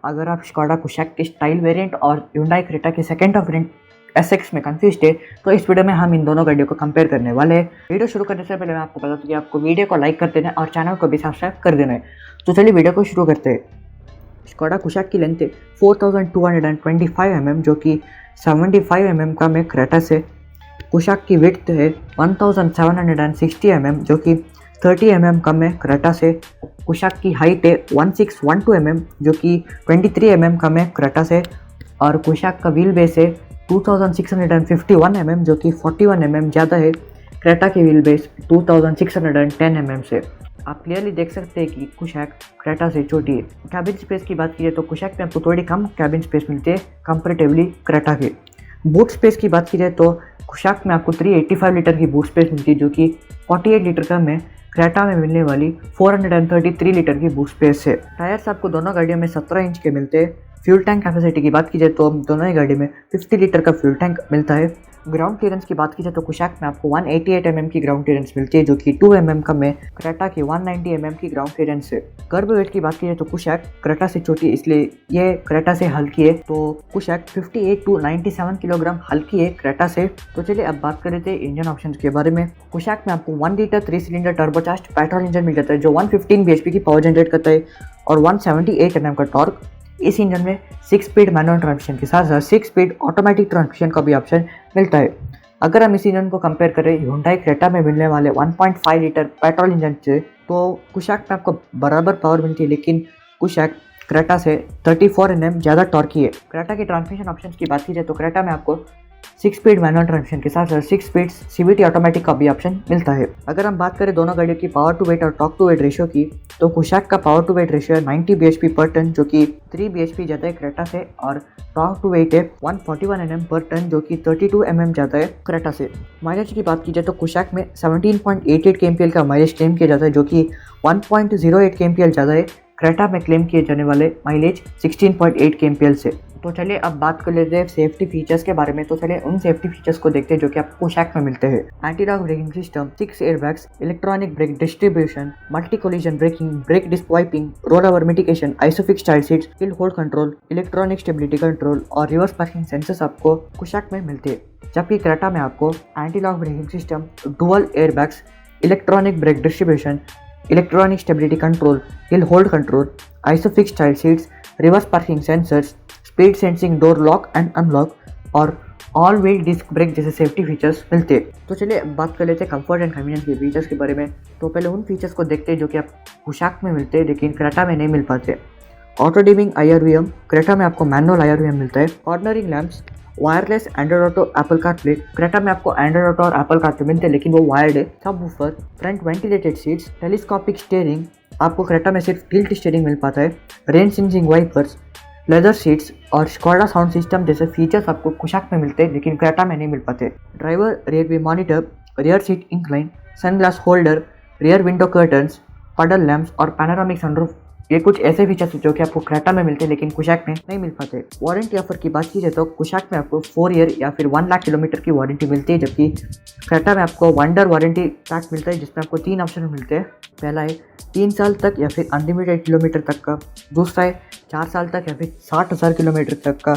अगर आप Skoda Kushaq के स्टाइल वेरिएंट और Hyundai क्रेटा के सेकंड ऑफ वेरिएंट SX में कंफ्यूज थे तो इस वीडियो में हम इन दोनों गाड़ियों को कंपेयर करने वाले हैं। वीडियो शुरू करने से पहले मैं आपको बता दूं कि आपको वीडियो को लाइक कर देना है और चैनल को भी सब्सक्राइब कर देना है। तो चलिए वीडियो को शुरू करते हैं। स्कोडा कुशाक की लेंथ है 4225 mm जो कि 75 mm का में क्रेटा से। कुशाक की विड्थ है 1760 mm जो कि 30 mm कम है क्रेटा से। कुशाक की हाइट है 1612 mm जो कि 23 mm कम है क्रेटा से। और कुशाक का व्हील बेस है 2651 mm जो कि 41 mm ज़्यादा है क्रेटा की व्हील बेस 2610 mm से। आप क्लियरली देख सकते हैं कि कुशाक क्रेटा से छोटी है। कैबिन स्पेस की बात कीजिए तो कुशाक में आपको थोड़ी कम कैबिन स्पेस मिलती है कंपेरेटिवली क्रेटा के। बूट स्पेस की बात कीजिए तो कुशाक में आपको 385 लीटर की बूट स्पेस मिलती है जो कि 48 लीटर कम है क्रेटा में मिलने वाली 433 लीटर की बूट स्पेस है। टायर्स आपको दोनों गाड़ियों में 17 इंच के मिलते हैं। फ्यूल टैंक कैपेसिटी की बात कीजिए तो दोनों ही गाड़ी में 50 लीटर का फ्यूल टैंक मिलता है। ग्राउंड क्लियरेंस की बात कीजिए तो कुशाक में आपको 188 mm की ग्राउंड क्लियरेंस मिलती है जो कि 2 mm कम है क्रेटा की 190 mm की ग्राउंड क्लियरेंस है। कर्ब वेट की बात कीजिए तो कुशाक क्रेटा से छोटी है इसलिए ये क्रेटा से हल्की है, तो कुशाक 58 to 97 किलोग्राम हल्की है क्रेटा से। तो चलिए अब बात कर लेते हैं इंजन ऑप्शंस के बारे में। कुशाक में आपको 1 litre 3 cylinder turbocharged petrol engine मिल जाता है जो 115 bhp की पावर जनरेट करता है और 178 Nm का टॉर्क। इस इंजन में 6 स्पीड मैनुअल ट्रांसमिशन के साथ साथ 6 स्पीड ऑटोमेटिक ट्रांसमिशन का भी ऑप्शन मिलता है। अगर हम इस इंजन को कंपेयर करें Hyundai क्रेटा में मिलने वाले 1.5 लीटर पेट्रोल इंजन से तो कुशाक में आपको बराबर पावर मिलती है, लेकिन कुशाक क्रेटा से 34 Nm ज़्यादा टॉर्की है। क्रेटा के ट्रांसमिशन ऑप्शंस की बात कीजिए तो क्रेटा में आपको 6 स्पीड मैनुअल ट्रांसमिशन के साथ साथ 6 स्पीड CVT ऑटोमेटिक का भी ऑप्शन मिलता है। अगर हम बात करें दोनों गाड़ियों की पावर टू वेट और टॉर्क टू वेट रेशियो की तो कुशाक का पावर टू वेट रेशियो है 90 bhp पर टन जो कि 3 bhp ज़्यादा है क्रेटा से, और टॉर्क टू वेट है 141 Nm पर टन जो कि 32 mm ज़्यादा है क्रेटा से। माइलेज की बात कीजिए तो कुशाक में 17.88 kmpl का माइलेज क्लेम किया जाता है जो कि 1.08 kmpl ज़्यादा है क्रेटा में क्लेम किए जाने वाले माइलेज 16.8 kmpl से। तो चलिए अब बात कर लेते हैं सेफ्टी फीचर्स के बारे में। तो चलिए उन सेफ्टी फीचर्स को देखते हैं जो कि आपको कुशाक में मिलते हैं। Anti lock braking system, 6 airbags, electronic brake distribution, multi collision braking, brake disc wiping, roll over mitigation, ISOFIX child seats, hill hold control, electronic stability control और रिवर्स पार्किंग सेंसर्स आपको कुशाक में मिलते हैं। जबकि Creta में आपको anti lock braking system, dual airbags, electronic brake distribution, electronic stability control, hill hold control, ISOFIX child seats, reverse parking sensors, speed sensing door lock and unlock और all wheel disc brake जैसे safety features मिलते हैं। तो चलिए बात कर लेते हैं कंफर्ट एंड कन्वीनियंस के फीचर्स के बारे में। तो पहले उन फीचर्स को देखते हैं जो कि आप कुशाक में मिलते हैं लेकिन क्रेटा में नहीं मिल पाते। ऑटो डिमिंग IRVM, क्रेटा में आपको मैनुअल IRVM मिलता है। Cornering lamps, wireless Android Auto, Apple CarPlay, Creta में आपको एंड्रॉइड ऑटो और एप्पल कारप्ले मिलते हैं लेकिन वो वायर्ड है। Subwoofer, front ventilated seats, telescopic steering, आपको क्रेटा में सिर्फ टिल्ट स्टीयरिंग मिल पाता है। Rain sensing wipers, leather seats और स्कोडा साउंड सिस्टम जैसे फीचर्स आपको कुशाक में मिलते हैं लेकिन क्रेटा में नहीं मिल पाते। Driver rear view monitor, rear seat incline, sunglass holder, rear window curtains, पडल लैंप्स और पैनोरामिक सनरूफ, ये कुछ ऐसे फीचर्स जो कि आपको क्रेटा में मिलते हैं लेकिन कुशाक में नहीं मिल पाते। वारंटी ऑफर की बात कीजिए तो कुशाक में आपको 4 ईयर या फिर 1 लाख किलोमीटर की वारंटी मिलती है, जबकि क्रेटा में आपको वंडर वारंटी पैक मिलता है जिसमें आपको 3 ऑप्शन मिलते हैं। पहला है 3 साल तक या फिर अनलिमिटेड किलोमीटर तक का, दूसरा है 4 साल तक या फिर 60,000 किलोमीटर तक का,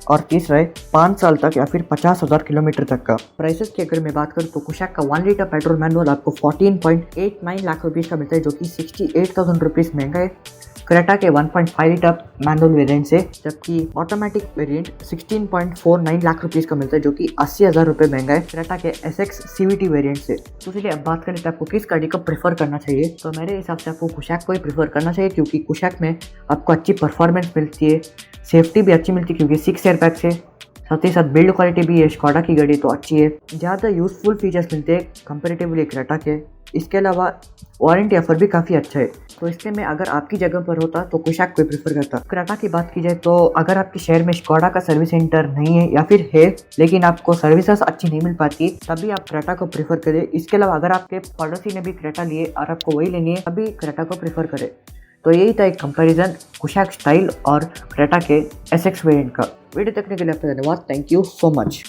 और तीसरा है 5 साल तक या फिर 50,000 किलोमीटर तक का। प्राइसेस की अगर मैं बात करूँ तो कुशाक का 1 लीटर पेट्रोल मैनुअल आपको 14.89 लाख रुपीज़ का मिलता है जो कि 68,000 रुपीज़ महंगा है क्रेटा के 1.5 लीटर मैनुअल वेरिएंट से, जबकि ऑटोमेटिक वेरिएंट 16.49 लाख रुपीज़ का मिलता है जो कि 80,000 रुपये महंगा है क्रेटा के SX CVT वेरिएंट से। तो चलिए अब बात करें तो आपको किस गाड़ी को प्रेफर करना चाहिए। तो मेरे हिसाब से आपको कुशाक को ही प्रेफर करना चाहिए क्योंकि कुशाक में आपको अच्छी परफॉर्मेंस मिलती है, सेफ्टी भी अच्छी मिलती है क्योंकि 6 एयरबैग से, साथ ही साथ बिल्ड क्वालिटी भी है, स्कोडा की गाड़ी तो अच्छी है, ज़्यादा यूजफुल फीचर्स मिलते हैं कंपेरेटिवली क्रेटा के। इसके अलावा वारंटी ऑफर भी काफ़ी अच्छा है, तो इसलिए मैं अगर आपकी जगह पर होता तो कुशाक को प्रेफर करता। क्रेटा की बात की जाए तो अगर आपके शहर में स्कोडा का सर्विस सेंटर नहीं है या फिर है लेकिन आपको सर्विसेज अच्छी नहीं मिल पाती तभी आप क्रेटा को प्रेफर करें। इसके अलावा अगर आपके पड़ोसी ने भी क्रेटा लिए और आपको वही लेनी है तभी क्रेटा को प्रेफर करें। तो यही था एक कंपैरिजन कुशाक स्टाइल और क्रेटा के SX वेरिएंट का। वीडियो देखने के लिए आपका धन्यवाद। Thank you so much.